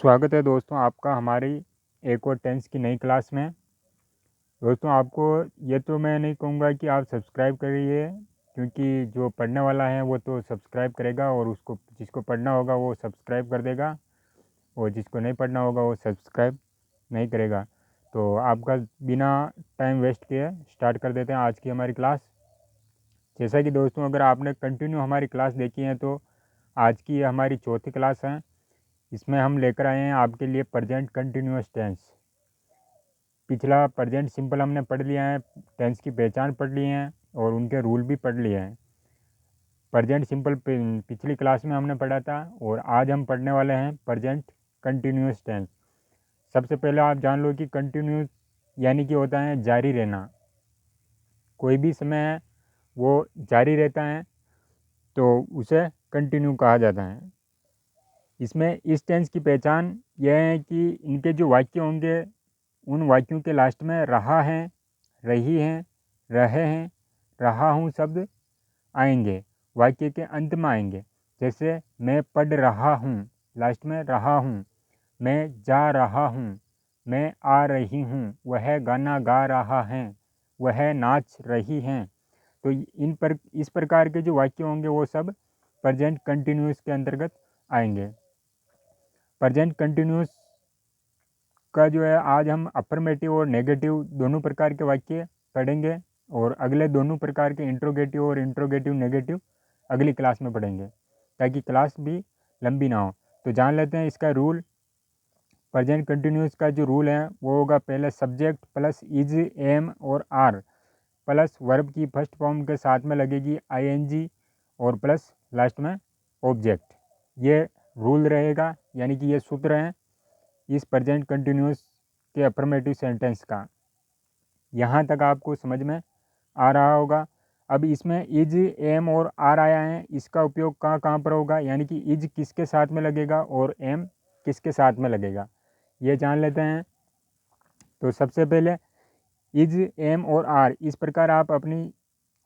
स्वागत है दोस्तों आपका हमारी एक और टेंस की नई क्लास में। दोस्तों आपको ये तो मैं नहीं कहूँगा कि आप सब्सक्राइब करिए, क्योंकि जो पढ़ने वाला है वो तो सब्सक्राइब करेगा और उसको जिसको पढ़ना होगा वो सब्सक्राइब कर देगा और जिसको नहीं पढ़ना होगा वो सब्सक्राइब नहीं करेगा। तो आपका बिना टाइम वेस्ट किए स्टार्ट कर देते हैं आज की हमारी क्लास। जैसा कि दोस्तों अगर आपने कंटिन्यू हमारी क्लास देखी है तो आज की हमारी चौथी क्लास है। इसमें हम लेकर आए हैं आपके लिए प्रेजेंट कंटिन्यूअस टेंस। पिछला प्रेजेंट सिंपल हमने पढ़ लिया है, टेंस की पहचान पढ़ ली है और उनके रूल भी पढ़ लिए हैं। प्रेजेंट सिंपल पिछली क्लास में हमने पढ़ा था और आज हम पढ़ने वाले हैं प्रेजेंट कंटिन्यूअस टेंस। सबसे पहले आप जान लो कि कंटिन्यूस यानी कि होता है जारी रहना। कोई भी समय है वो जारी रहता है तो उसे कंटिन्यू कहा जाता है। इसमें इस टेंस की पहचान यह है कि इनके जो वाक्य होंगे उन वाक्यों के लास्ट में रहा है, रही हैं, रहे हैं, रहा हूँ शब्द आएंगे, वाक्य के अंत में आएंगे। जैसे मैं पढ़ रहा हूँ, लास्ट में रहा हूँ। मैं जा रहा हूँ, मैं आ रही हूँ, वह गाना गा रहा है, वह नाच रही हैं। तो इस प्रकार के जो वाक्य होंगे वो सब प्रेजेंट कंटिन्यूस के अंतर्गत आएंगे। प्रेजेंट कंटिन्यूस का जो है आज हम अफर्मेटिव और नेगेटिव दोनों प्रकार के वाक्य पढ़ेंगे और अगले दोनों प्रकार के इंट्रोगेटिव और इंट्रोगेटिव नेगेटिव अगली क्लास में पढ़ेंगे, ताकि क्लास भी लंबी ना हो। तो जान लेते हैं इसका रूल। प्रेजेंट कंटिन्यूस का जो रूल है वो होगा, पहले सब्जेक्ट प्लस इज, एम और आर प्लस वर्ब की फर्स्ट फॉर्म के साथ में लगेगी आईएनजी और प्लस लास्ट में ऑब्जेक्ट। ये रूल रहेगा, यानी कि ये सूत्र हैं इस प्रेजेंट कंटिन्यूस के अफर्मेटिव सेंटेंस का। यहाँ तक आपको समझ में आ रहा होगा। अब इसमें इज, एम और आर आया है, इसका उपयोग कहाँ कहाँ पर होगा, यानी कि इज किसके साथ में लगेगा और एम किसके साथ में लगेगा, ये जान लेते हैं। तो सबसे पहले इज, एम और आर इस प्रकार आप अपनी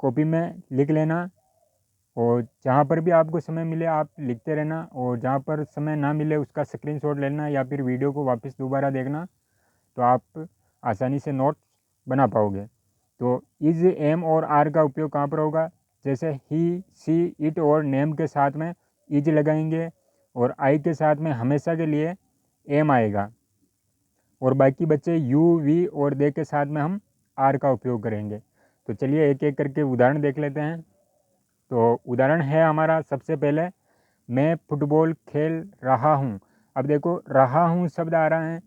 कॉपी में लिख लेना और जहाँ पर भी आपको समय मिले आप लिखते रहना, और जहाँ पर समय ना मिले उसका स्क्रीनशॉट लेना या फिर वीडियो को वापस दोबारा देखना, तो आप आसानी से नोट बना पाओगे। तो इज, एम और आर का उपयोग कहाँ पर होगा, जैसे ही, सी, इट और नेम के साथ में इज लगाएंगे और आई के साथ में हमेशा के लिए एम आएगा, और बाकी बच्चे यू, वी और दे के साथ में हम आर का उपयोग करेंगे। तो चलिए एक एक करके उदाहरण देख लेते हैं। तो उदाहरण है हमारा सबसे पहले, मैं फुटबॉल खेल रहा हूँ। अब देखो रहा हूँ शब्द आ रहा है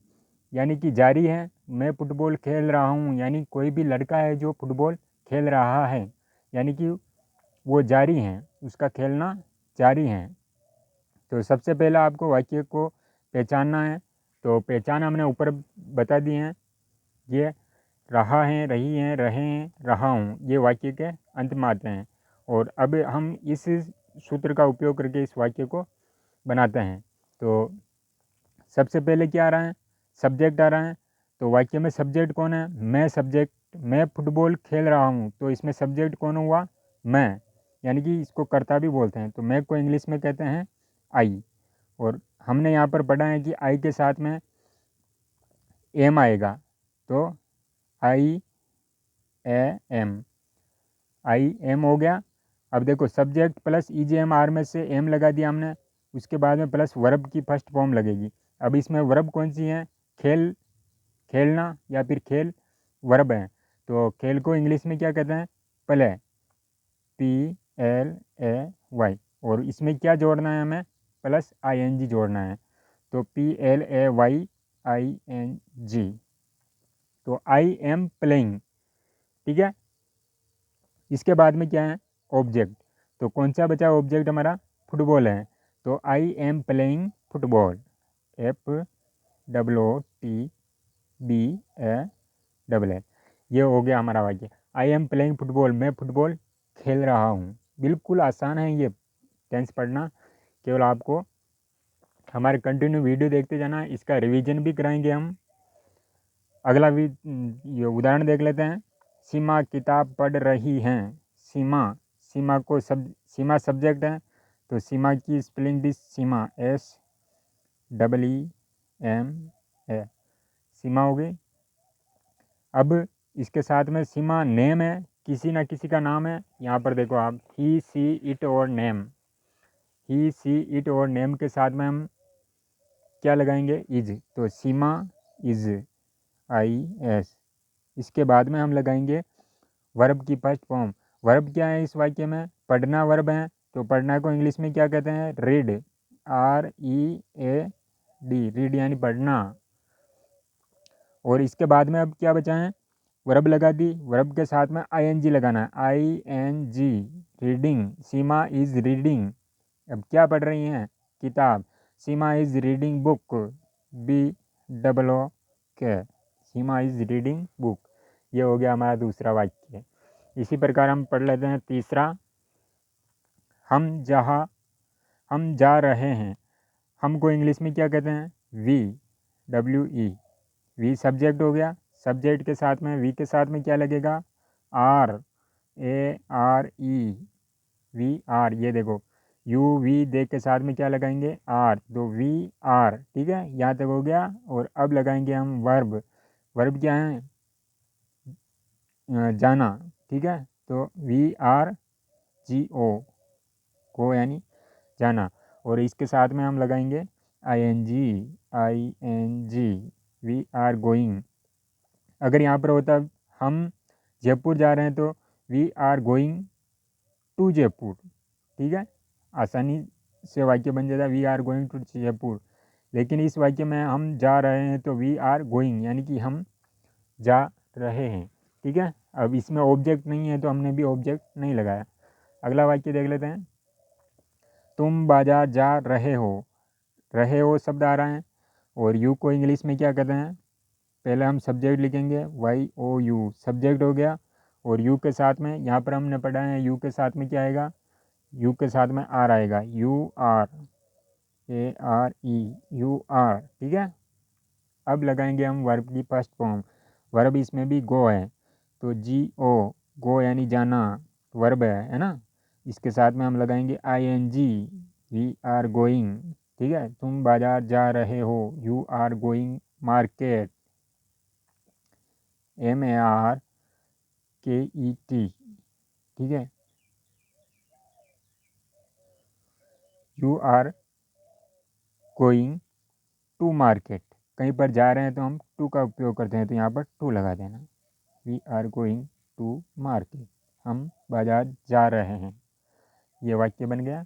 यानी कि जारी है। मैं फुटबॉल खेल रहा हूँ यानी कोई भी लड़का है जो फुटबॉल खेल रहा है, यानी कि वो जारी है, उसका खेलना जारी है। तो सबसे पहले आपको वाक्य को पहचानना है। तो पहचान हमने ऊपर बता दी है। ये रहा है, रही हैं, रहे हैं, रहा हूँ, ये वाक्य के अंत में आते हैं। और अब हम इस सूत्र का उपयोग करके इस वाक्य को बनाते हैं। तो सबसे पहले क्या आ रहा है, सब्जेक्ट आ रहा है। तो वाक्य में सब्जेक्ट कौन है, मैं सब्जेक्ट, मैं फुटबॉल खेल रहा हूँ, तो इसमें सब्जेक्ट कौन हुआ, मैं, यानी कि इसको कर्ता भी बोलते हैं। तो मैं को इंग्लिश में कहते हैं आई। और हमने यहाँ पर पढ़ा है कि आई के साथ में एम आएगा, तो आई ए एम, आई एम हो गया। अब देखो सब्जेक्ट प्लस ई जे एम आर में से एम लगा दिया हमने, उसके बाद में प्लस वर्ब की फर्स्ट फॉर्म लगेगी। अब इसमें वर्ब कौन सी है, खेल, खेलना या फिर खेल वर्ब है। तो खेल को इंग्लिश में क्या कहते हैं, play, p l a y. और इसमें क्या जोड़ना है, हमें प्लस आई एन जी जोड़ना है। तो p l a y i n g, तो आई एम प्लेइंग, ठीक है। इसके बाद में क्या है, ऑब्जेक्ट। तो कौन सा बचा ऑब्जेक्ट हमारा, फुटबॉल है। तो I am playing football, f डब्ल्यू o t b a double l, ये हो गया हमारा वाक्य। आई एम प्लेइंग फुटबॉल, मैं फुटबॉल खेल रहा हूँ। बिल्कुल आसान है ये टेंस पढ़ना, केवल आपको हमारे कंटिन्यू वीडियो देखते जाना है। इसका रिवीजन भी कराएंगे हम। अगला भी ये उदाहरण देख लेते हैं। सीमा किताब पढ़ रही हैं, सीमा, सीमा को सीमा सब्जेक्ट है, तो सीमा की स्पेलिंग भी सीमा, एस डबल ई CMA, सीमा हो गई। अब इसके साथ में सीमा नेम है, किसी ना किसी का नाम है। यहाँ पर देखो आप, ही सी इट और नेम, ही सी इट और नेम के साथ में हम क्या लगाएंगे, इज। तो सीमा इज, IS। इसके बाद में हम लगाएंगे वर्ब की फर्स्ट फॉर्म। वर्ब क्या है इस वाक्य में, पढ़ना वर्ब है। तो पढ़ना को इंग्लिश में क्या कहते हैं, रीड, READ, रीड यानी पढ़ना। और इसके बाद में अब क्या बचा है, वर्ब लगा दी, वर्ब के साथ में ING लगाना है, ING, reading, Seema is reading. अब क्या पढ़ रही हैं, किताब, सीमा is reading book, BOOK, Seema is reading book. ये हो गया हमारा दूसरा वाक्य। इसी प्रकार हम पढ़ लेते हैं तीसरा, हम जा रहे हैं। हम को इंग्लिश में क्या कहते हैं, WE, वी सब्जेक्ट हो गया। सब्जेक्ट के साथ में, वी के साथ में क्या लगेगा, RARE, VR। ये देखो, UV दे के साथ में क्या लगाएंगे, R, तो VR, ठीक है, यहाँ तक हो गया। और अब लगाएंगे हम वर्ब। वर्ब क्या है, जाना, ठीक है, तो VRGO, को यानी जाना। और इसके साथ में हम लगाएंगे ING, वी आर गोइंग। अगर यहाँ पर होता हम जयपुर जा रहे हैं तो we are going to Jaipur, ठीक है, आसानी से वाक्य बन जाता, we are going to Jaipur. लेकिन इस वाक्य में हम जा रहे हैं तो वी आर गोइंग यानी कि हम जा रहे हैं, ठीक है। अब इसमें ऑब्जेक्ट नहीं है तो हमने भी ऑब्जेक्ट नहीं लगाया। अगला वाक्य देख लेते हैं, तुम बाजार जा रहे हो शब्द आ रहा है। और यू को इंग्लिश में क्या कहते हैं, पहले हम सब्जेक्ट लिखेंगे, YOU, सब्जेक्ट हो गया। और यू के साथ में, यहाँ पर हमने पढ़ा है यू के साथ में क्या आएगा, यू के साथ में आर आएगा, URARE, ठीक है। अब लगाएंगे हम वर्ब की फर्स्ट फॉर्म। वर्ब इसमें भी गो है, तो GO, गो यानी जाना, वर्ब है ना। इसके साथ में हम लगाएंगे ING, वी आर गोइंग, ठीक है। तुम बाजार जा रहे हो, you are going market, MARKET, ठीक है। You are going to market, कहीं पर जा रहे हैं तो हम टू का उपयोग करते हैं, तो यहाँ पर टू लगा देना, we are going to market, हम बाजार जा रहे हैं। ये वाक्य बन गया।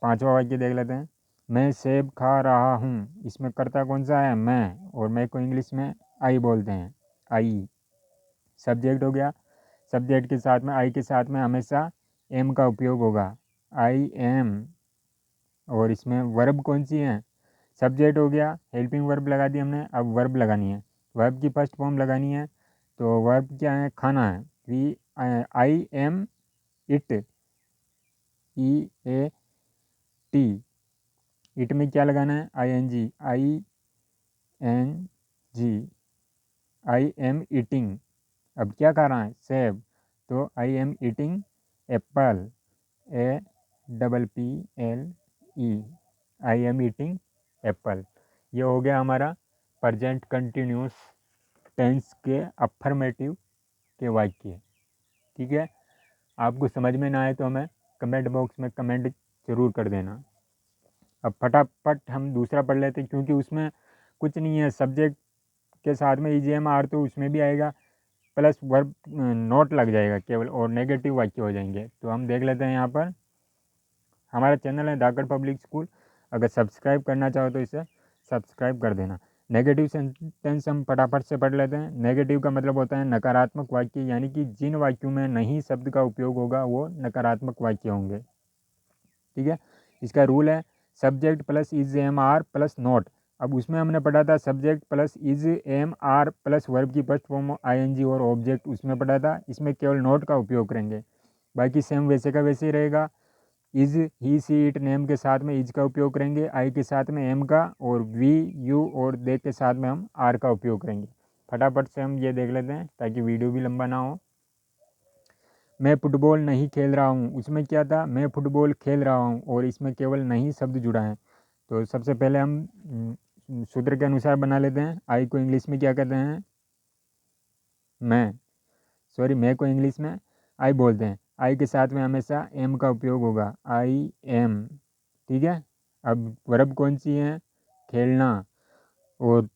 पांचवा वाक्य देख लेते हैं, मैं सेब खा रहा हूँ। इसमें कर्ता कौन सा है, मैं, और मैं को इंग्लिश में आई बोलते हैं, आई। सब्जेक्ट हो गया। सब्जेक्ट के साथ में, आई के साथ में हमेशा एम का उपयोग होगा, IM। और इसमें वर्ब कौन सी है, सब्जेक्ट हो गया, हेल्पिंग वर्ब लगा दी हमने। अब वर्ब लगानी है, वर्ब की फर्स्ट फॉर्म लगानी है। तो वर्ब क्या है, खाना है, IM इट, EAT। इट में क्या लगाना है, ING, IM ईटिंग। अब क्या खा रहा है, सेब, तो IM eating Apple, APPLE, IM eating Apple. ये हो गया हमारा प्रेजेंट कंटिन्यूस टेंस के अफर्मेटिव के वाक्य, ठीक है। आपको समझ में ना आए तो हमें कमेंट बॉक्स में कमेंट जरूर कर देना। अब फटाफट हम दूसरा पढ़ लेते हैं, क्योंकि उसमें कुछ नहीं है, सब्जेक्ट के साथ में EGMR तो उसमें भी आएगा, प्लस वर्ब नोट लग जाएगा केवल, और नेगेटिव वाक्य हो जाएंगे। तो हम देख लेते हैं यहाँ पर, हमारा चैनल है धाकड़ पब्लिक स्कूल, अगर सब्सक्राइब करना चाहो तो इसे सब्सक्राइब कर देना। नेगेटिव सेंटेंस हम फटाफट से पढ़ लेते हैं। नेगेटिव का मतलब होता है नकारात्मक वाक्य, यानी कि जिन वाक्यों में नहीं शब्द का उपयोग होगा वो नकारात्मक वाक्य होंगे, ठीक है। इसका रूल है subject plus is am are plus not. अब उसमें हमने पढ़ा था subject plus is am are plus verb की फर्स्ट फॉर्म ING और ऑब्जेक्ट, उसमें पढ़ा था। इसमें केवल नॉट का उपयोग करेंगे, बाकी सेम वैसे का वैसे ही रहेगा। Is, he see it name के साथ में इज का उपयोग करेंगे, आई के साथ में एम का, और वी यू और दे के साथ में हम आर का उपयोग करेंगे। फटाफट से हम ये देख लेते हैं ताकि वीडियो भी लंबा ना हो। मैं फुटबॉल नहीं खेल रहा हूँ, उसमें क्या था, मैं फुटबॉल खेल रहा हूँ, और इसमें केवल नहीं शब्द जुड़ा है। तो सबसे पहले हम सूत्र के अनुसार बना लेते हैं। आई को इंग्लिश में क्या कहते हैं? मैं को इंग्लिश में आई बोलते हैं। आई के साथ में हमेशा एम का उपयोग होगा, आई एम। ठीक है। अब वर्ब कौन सी है? खेलना। और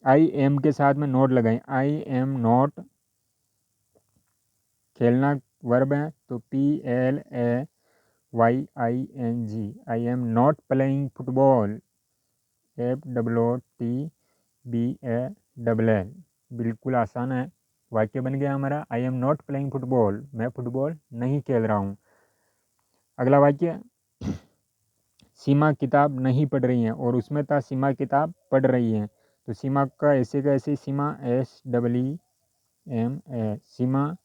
आई एम के साथ में नॉट लगाएं, आई एम नॉट। खेलना वर्ब है तो PLAYING, I am not playing football, FOOTBALL। बिल्कुल आसान है। वाक्य बन गया हमारा, I am not playing football, मैं फुटबॉल नहीं खेल रहा हूँ। अगला वाक्य, सीमा किताब नहीं पढ़ रही है, और उसमें था सीमा किताब पढ़ रही है। तो सीमा का ऐसे सीमा, SEEMA, सीमा।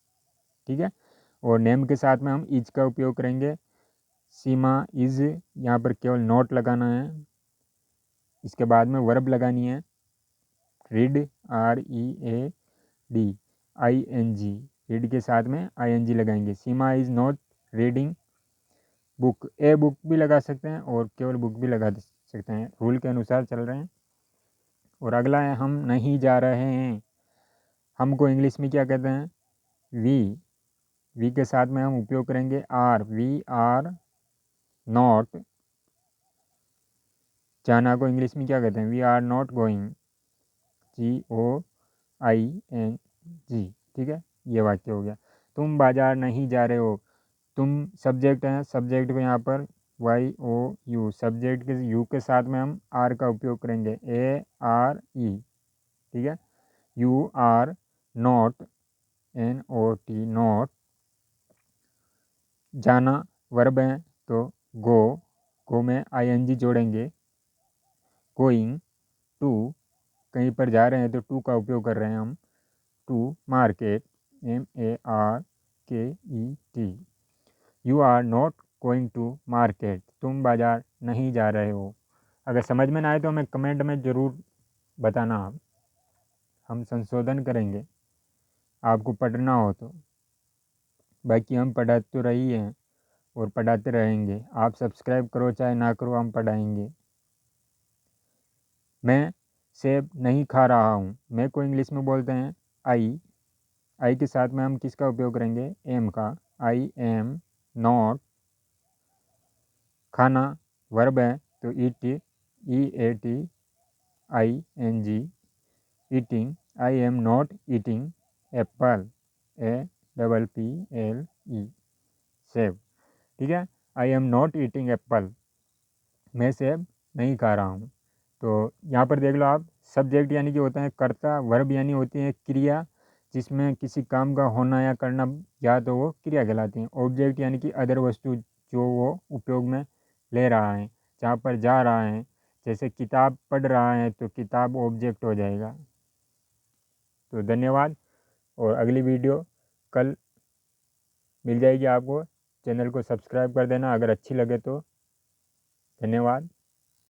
ठीक है। और नेम के साथ में हम इज का उपयोग करेंगे, सीमा इज। यहाँ पर केवल नोट लगाना है, इसके बाद में वर्ब लगानी है, रीड, READ, ING। रीड के साथ में ING लगाएंगे। Seema is not reading book, book भी लगा सकते हैं और केवल बुक भी लगा सकते हैं, रूल के अनुसार चल रहे हैं। और अगला है, हम नहीं जा रहे हैं। हमको इंग्लिश में क्या कहते हैं? वी के साथ में हम उपयोग करेंगे वी आर नॉट। जाना को इंग्लिश में क्या कहते हैं? We are not going, GOING। ठीक है। ये वाक्य हो गया। तुम बाजार नहीं जा रहे हो। तुम सब्जेक्ट है, सब्जेक्ट को यहाँ पर YOU, सब्जेक्ट के यू के साथ में हम आर का उपयोग करेंगे, ARE। ठीक है। You are not, NOT, not. जाना वर्ब है तो गो में ING जोड़ेंगे। गोइंग टू, कहीं पर जा रहे हैं तो टू का उपयोग कर रहे हैं हम, to market, MARKET। You are not going to market, तुम बाजार नहीं जा रहे हो। अगर समझ में ना आए तो हमें कमेंट में ज़रूर बताना, आप हम संशोधन करेंगे आपको पढ़ना हो तो। बाकी हम पढ़ा तो रही हैं और पढ़ाते रहेंगे, आप सब्सक्राइब करो चाहे ना करो, हम पढ़ाएंगे। मैं सेब नहीं खा रहा हूँ। मैं को इंग्लिश में बोलते हैं आई के साथ में हम किसका उपयोग करेंगे? एम का, आई एम नॉट। खाना वर्ब है तो EATING, eating. I am not eating Apple, APPLE, सेब। ठीक है। I am not eating Apple, मैं सेब नहीं खा रहा हूँ। तो यहाँ पर देख लो आप, सब्जेक्ट यानी कि होता है कर्ता, वर्ब यानी होती है क्रिया जिसमें किसी काम का होना या करना या तो वो क्रिया कहलाती है। ऑब्जेक्ट यानी कि अदर वस्तु जो वो उपयोग में ले रहा है, जहाँ पर जा रहा है। जैसे किताब पढ़ रहा है तो किताब ऑब्जेक्ट हो जाएगा। तो धन्यवाद, और अगली वीडियो कल मिल जाएगी आपको। चैनल को सब्सक्राइब कर देना अगर अच्छी लगे तो। धन्यवाद।